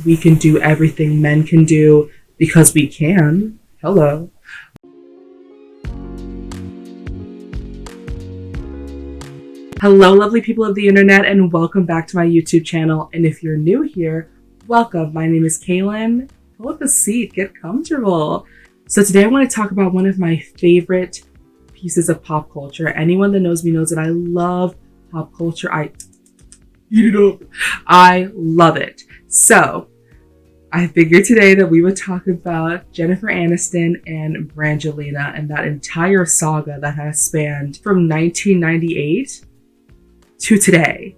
We can do everything men can do because we can. Hello. Hello, lovely people of the internet, and welcome back to my YouTube channel. And if you're new here, welcome. My name is Kaylin. Pull up a seat, get comfortable. So today I want to talk about one of my favorite pieces of pop culture. Anyone that knows me knows that I love pop culture. I eat it up. I love it. So I figured today that we would talk about Jennifer Aniston and Brangelina and that entire saga that has spanned from 1998 to today.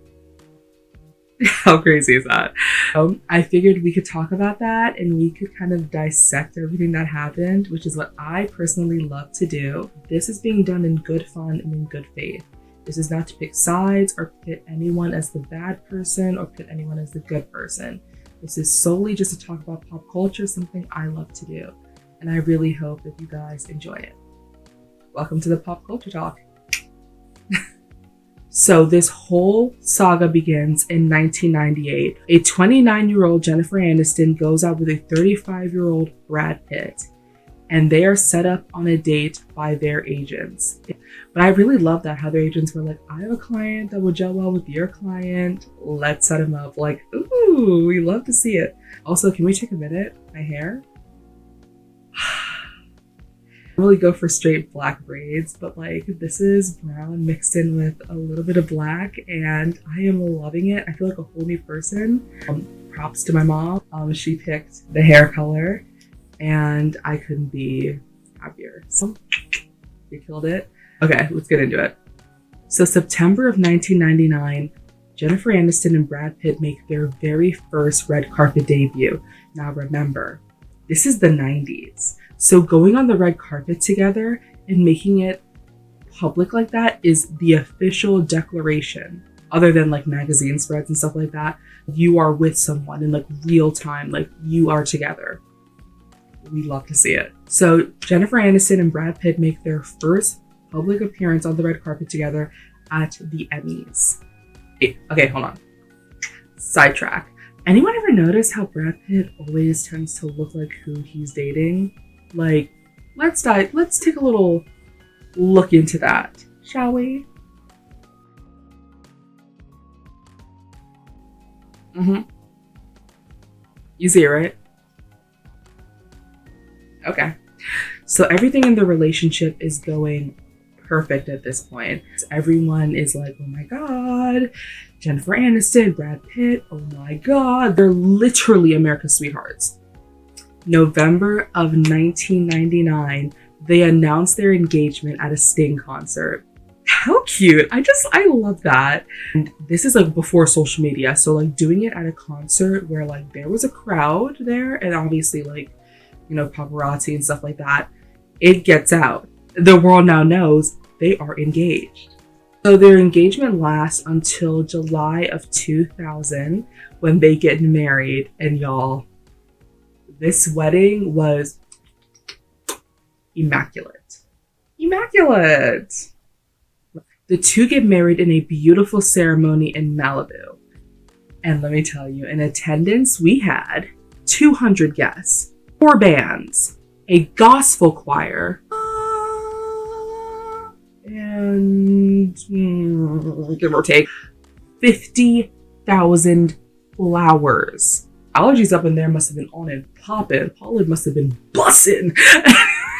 How crazy is that? I figured we could talk about that and we could kind of dissect everything that happened, which is what I personally love to do. This is being done in good fun and in good faith. This is not to pick sides or pit anyone as the bad person or pit anyone as the good person. This is solely just to talk about pop culture, something I love to do. And I really hope that you guys enjoy it. Welcome to the Pop Culture Talk. So this whole saga begins in 1998. A 29-year-old Jennifer Aniston goes out with a 35-year-old Brad Pitt, and they are set up on a date by their agents. But I really love that, how their agents were like, I have a client that would gel well with your client. Let's set him up. Like, ooh, we love to see it. Also, can we take a minute? My hair? I really go for straight black braids, but like this is brown mixed in with a little bit of black and I am loving it. I feel like a whole new person. Props to my mom. She picked the hair color and I couldn't be happier. So we killed it. Okay, let's get into it. So September of 1999, Jennifer Aniston and Brad Pitt make their very first red carpet debut. Now remember, this is the 90s. So going on the red carpet together and making it public like that is the official declaration. Other than like magazine spreads and stuff like that, you are with someone in like real time, like you are together. We love to see it. So Jennifer Aniston and Brad Pitt make their first public appearance on the red carpet together at the Emmys. Okay, hold on. Sidetrack. Anyone ever notice how Brad Pitt always tends to look like who he's dating? Like, let's take a little look into that, shall we? You see it, right? Okay. So everything in the relationship is going perfect at this point. Everyone is like, oh my god, Jennifer Aniston, Brad Pitt, oh my god. They're literally America's sweethearts. November of 1999, they announced their engagement at a Sting concert. How cute. I love that. And this is like before social media. So like doing it at a concert where like there was a crowd there and obviously like, you know, paparazzi and stuff like that, it gets out. The world now knows they are engaged. So their engagement lasts until July of 2000 when they get married. And y'all, this wedding was immaculate. Immaculate. The two get married in a beautiful ceremony in Malibu. And let me tell you, in attendance, we had 200 guests, 4 bands, a gospel choir, and give or take 50,000 flowers. Allergies up in there must have been on and popping. Pollard must have been bussin'.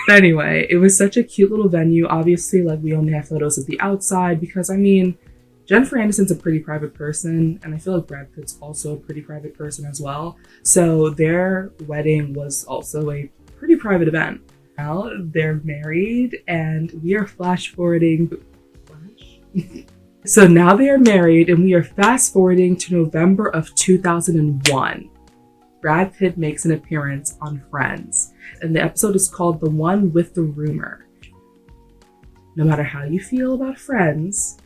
Anyway, it was such a cute little venue. Obviously, like we only have photos of the outside because I mean, Jennifer Aniston's a pretty private person and I feel like Brad Pitt's also a pretty private person as well. So their wedding was also a pretty private event. Now they're married and we are flash forwarding. So now they are married and we are fast forwarding to November of 2001. Brad Pitt makes an appearance on Friends, and the episode is called The One with the Rumor. No matter how you feel about Friends,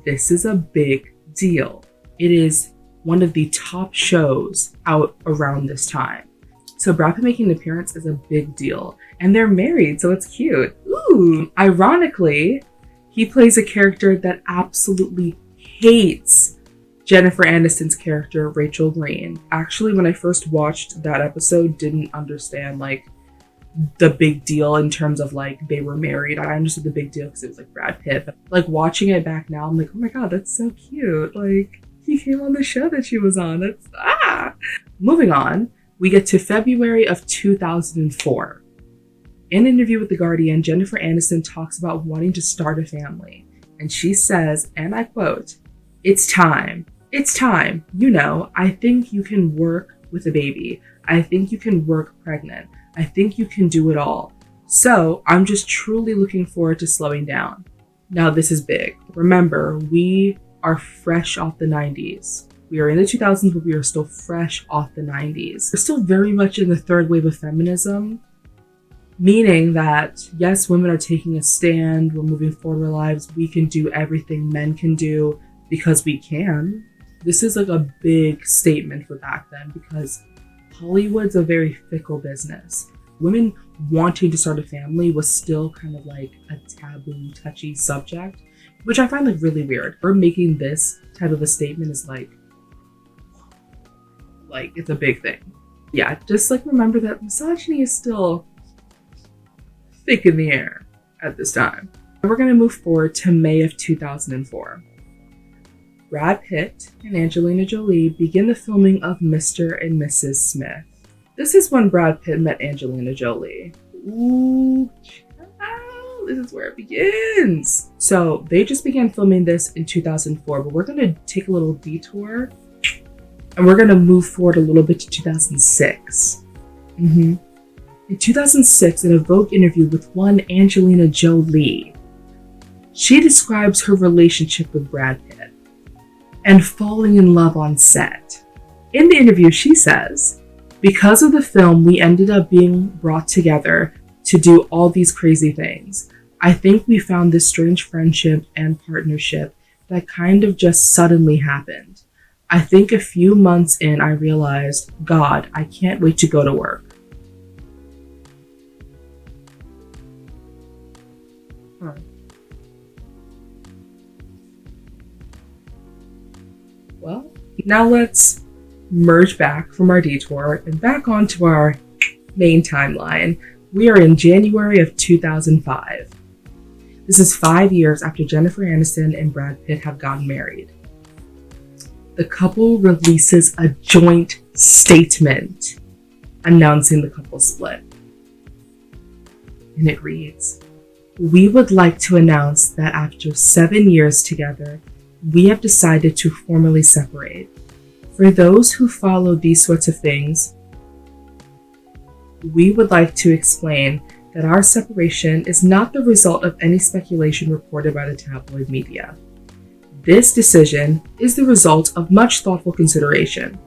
this is a big deal. It is one of the top shows out around this time. So Brad Pitt making an appearance is a big deal, and they're married, so it's cute. Ooh, ironically, he plays a character that absolutely hates Jennifer Aniston's character, Rachel Green. Actually, when I first watched that episode, didn't understand like the big deal in terms of like they were married. I understood the big deal because it was like Brad Pitt. But, like watching it back now, I'm like, oh my god, that's so cute. Like he came on the show that she was on. That's Moving on, we get to February of 2004. In an interview with The Guardian, Jennifer Aniston talks about wanting to start a family. And she says, and I quote, "It's time. It's time. You know, I think you can work with a baby. I think you can work pregnant. I think you can do it all. So I'm just truly looking forward to slowing down." Now this is big. Remember, we are fresh off the 90s. We are in the 2000s, but we are still fresh off the 90s. We're still very much in the third wave of feminism, meaning that yes, women are taking a stand. We're moving forward with our lives. We can do everything men can do because we can. This is like a big statement for back then because Hollywood's a very fickle business. Women wanting to start a family was still kind of like a taboo, touchy subject, which I find like really weird. Her making this type of a statement is like it's a big thing. Yeah, just like remember that misogyny is still thick in the air at this time. We're gonna move forward to May of 2004. Brad Pitt and Angelina Jolie begin the filming of Mr. and Mrs. Smith. This is when Brad Pitt met Angelina Jolie. Ooh, child, this is where it begins. So they just began filming this in 2004, but we're gonna take a little detour and we're gonna move forward a little bit to 2006. In 2006, in a Vogue interview with one Angelina Jolie, she describes her relationship with Brad Pitt and falling in love on set. In the interview, she says, "Because of the film, we ended up being brought together to do all these crazy things. I think we found this strange friendship and partnership that kind of just suddenly happened. I think a few months in, I realized, God, I can't wait to go to work." Well, now let's merge back from our detour and back onto our main timeline. We are in January of 2005. This is 5 years after Jennifer Aniston and Brad Pitt have gotten married. The couple releases a joint statement announcing the couple split. And it reads, "We would like to announce that after 7 years together, we have decided to formally separate. For those who follow these sorts of things, we would like to explain that our separation is not the result of any speculation reported by the tabloid media. This decision is the result of much thoughtful consideration.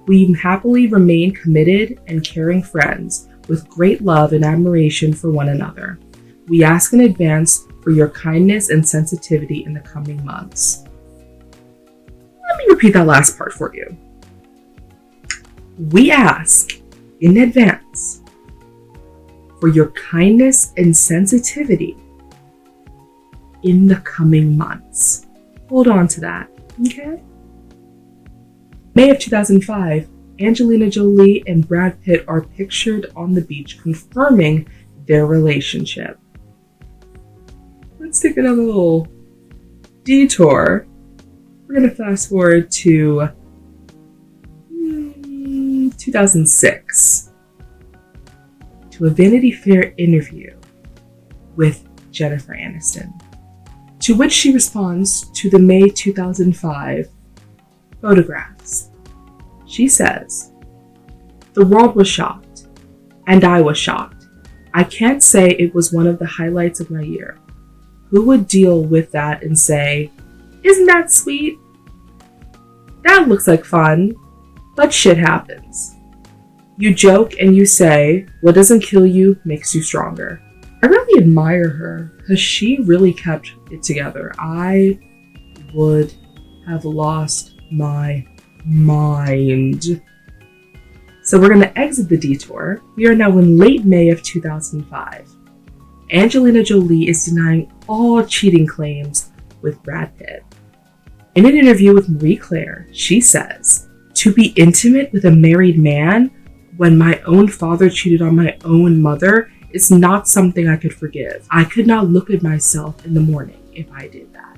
We happily remain committed and caring friends with great love and admiration for one another. We ask in advance for your kindness and sensitivity in the coming months." Let me repeat that last part for you. We ask in advance for your kindness and sensitivity in the coming months. Hold on to that, okay? May of 2005, Angelina Jolie and Brad Pitt are pictured on the beach confirming their relationship. Let's take another little detour. We're going to fast forward to 2006 to a Vanity Fair interview with Jennifer Aniston, to which she responds to the May 2005 photographs. She says, "The world was shocked, and I was shocked. I can't say it was one of the highlights of my year. Who would deal with that and say, isn't that sweet? That looks like fun, but shit happens. You joke and you say, what doesn't kill you makes you stronger." I really admire her because she really kept it together. I would have lost my mind. So we're going to exit the detour. We are now in late May of 2005. Angelina Jolie is denying all cheating claims with Brad Pitt. In an interview with Marie Claire, she says, "To be intimate with a married man when my own father cheated on my own mother is not something I could forgive. I could not look at myself in the morning if I did that."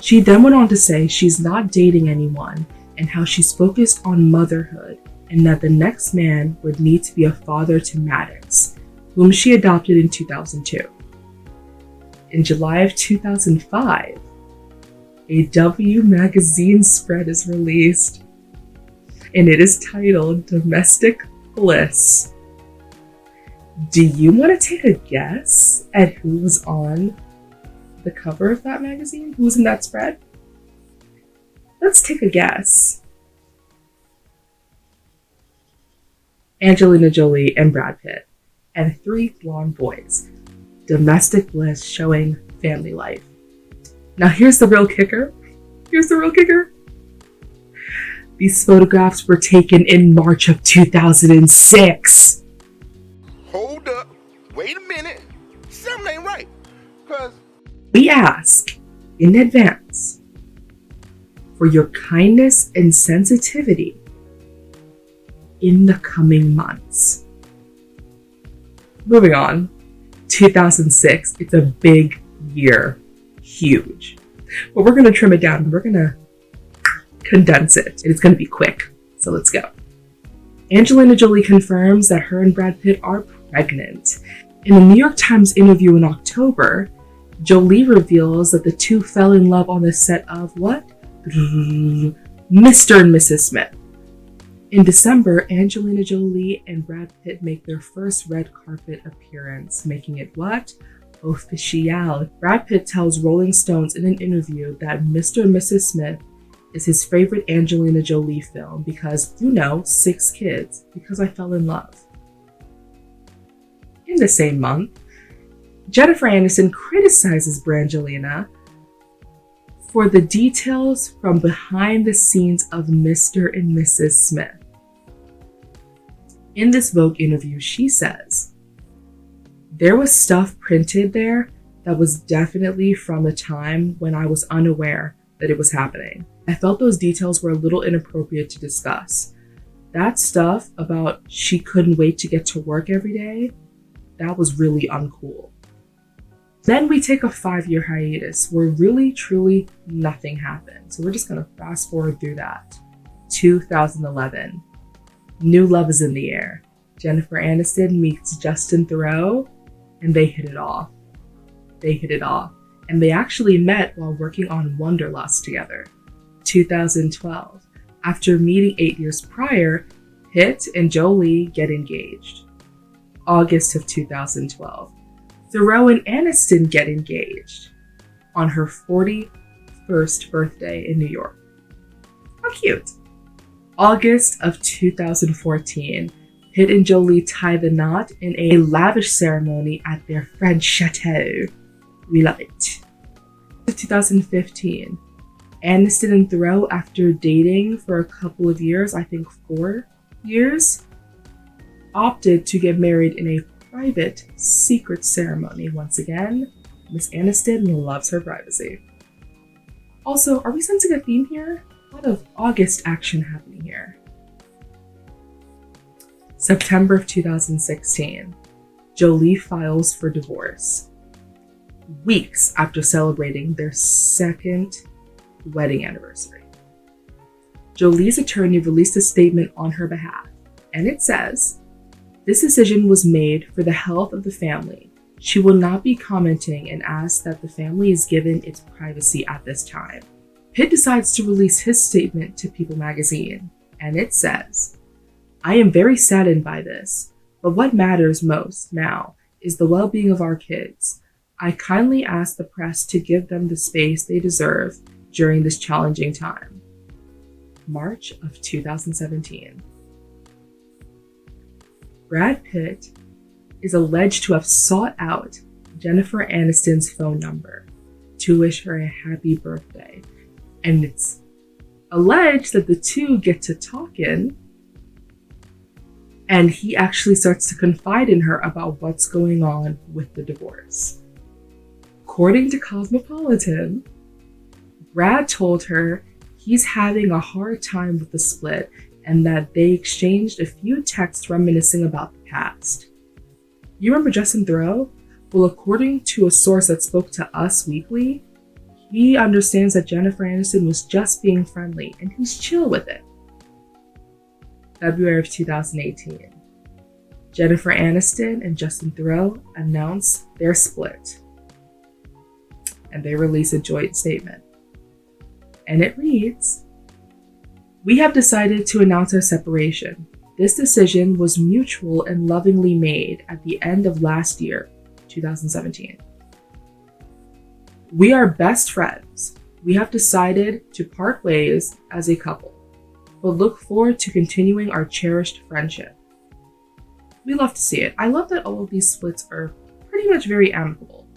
She then went on to say she's not dating anyone and how she's focused on motherhood and that the next man would need to be a father to Maddox, whom she adopted in 2002. In July of 2005, a W magazine spread is released, and it is titled Domestic Bliss. Do you want to take a guess at who was on the cover of that magazine? Who was in that spread? Let's take a guess. Angelina Jolie and Brad Pitt, and 3 blonde boys. Domestic bliss showing family life. Now here's the real kicker. These photographs were taken in March of 2006. Hold up. Wait a minute. Something ain't right. Cause we ask in advance for your kindness and sensitivity in the coming months. Moving on. 2006. It's a big year. Huge. But we're going to trim it down. We're going to condense it. It's going to be quick. So let's go. Angelina Jolie confirms that her and Brad Pitt are pregnant. In a New York Times interview in October, Jolie reveals that the two fell in love on the set of what? Mr. and Mrs. Smith. In December, Angelina Jolie and Brad Pitt make their first red carpet appearance, making it what? Official. Brad Pitt tells Rolling Stones in an interview that Mr. and Mrs. Smith is his favorite Angelina Jolie film because, 6 kids, because I fell in love. In the same month, Jennifer Aniston criticizes Brangelina for the details from behind the scenes of Mr. and Mrs. Smith. In this Vogue interview, she says, "There was stuff printed there that was definitely from a time when I was unaware that it was happening. I felt those details were a little inappropriate to discuss. That stuff about she couldn't wait to get to work every day, that was really uncool." Then we take a 5-year hiatus where really, truly nothing happened. So we're just going to fast forward through that. 2011. New love is in the air. Jennifer Aniston meets Justin Theroux, and they hit it off. And they actually met while working on Wanderlust together. 2012. After meeting 8 years prior, Pitt and Jolie get engaged. August of 2012. Theroux and Aniston get engaged on her 41st birthday in New York. How cute. August of 2014, Pitt and Jolie tie the knot in a lavish ceremony at their French chateau. We love it. 2015, Aniston and Theroux, after dating for a couple of years, I think 4 years, opted to get married in a private, secret ceremony. Once again, Miss Aniston loves her privacy. Also, are we sensing a theme here? A lot of August action happening here. September of 2016, Jolie files for divorce. Weeks after celebrating their 2nd wedding anniversary. Jolie's attorney released a statement on her behalf, and it says, "This decision was made for the health of the family. She will not be commenting and asks that the family is given its privacy at this time." Pitt decides to release his statement to People magazine, and it says, "I am very saddened by this, but what matters most now is the well-being of our kids. I kindly ask the press to give them the space they deserve during this challenging time." March of 2017. Brad Pitt is alleged to have sought out Jennifer Aniston's phone number to wish her a happy birthday. And it's alleged that the two get to talking, and he actually starts to confide in her about what's going on with the divorce. According to Cosmopolitan, Brad told her he's having a hard time with the split and that they exchanged a few texts reminiscing about the past. You remember Justin Thoreau? Well, according to a source that spoke to Us Weekly, he understands that Jennifer Aniston was just being friendly and he's chill with it. February of 2018. Jennifer Aniston and Justin Thoreau announced their split. And they release a joint statement. And it reads, "We have decided to announce our separation. This decision was mutual and lovingly made at the end of last year, 2017. We are best friends. We have decided to part ways as a couple, but look forward to continuing our cherished friendship." We love to see it. I love that all of these splits are pretty much very amicable.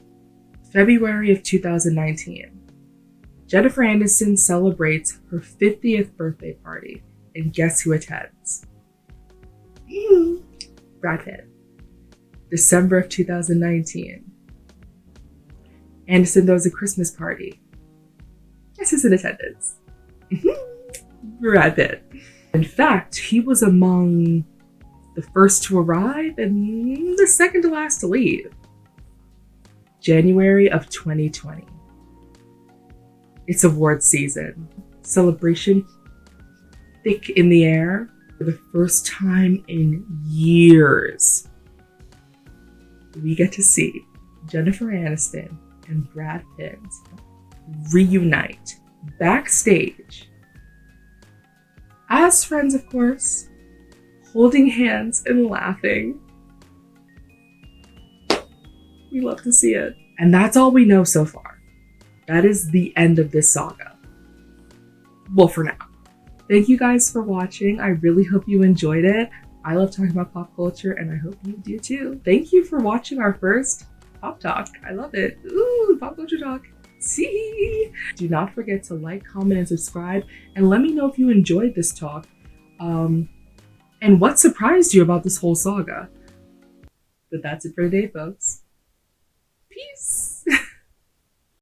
February of 2019. Jennifer Aniston celebrates her 50th birthday party, and guess who attends? Brad Pitt. December of 2019. Aniston throws a Christmas party. Guess who's in attendance? Brad Pitt. In fact, he was among the first to arrive and the second to last to leave. January of 2020. It's award season. Celebration thick in the air for the first time in years. We get to see Jennifer Aniston and Brad Pitt reunite backstage as friends, of course, holding hands and laughing. We love to see it. And that's all we know so far. That is the end of this saga. Well, for now. Thank you guys for watching. I really hope you enjoyed it. I love talking about pop culture and I hope you do too. Thank you for watching our first pop talk. I love it. Ooh, pop culture talk. See? Do not forget to like, comment, and subscribe. And let me know if you enjoyed this talk. And what surprised you about this whole saga. But that's it for today, folks. Peace.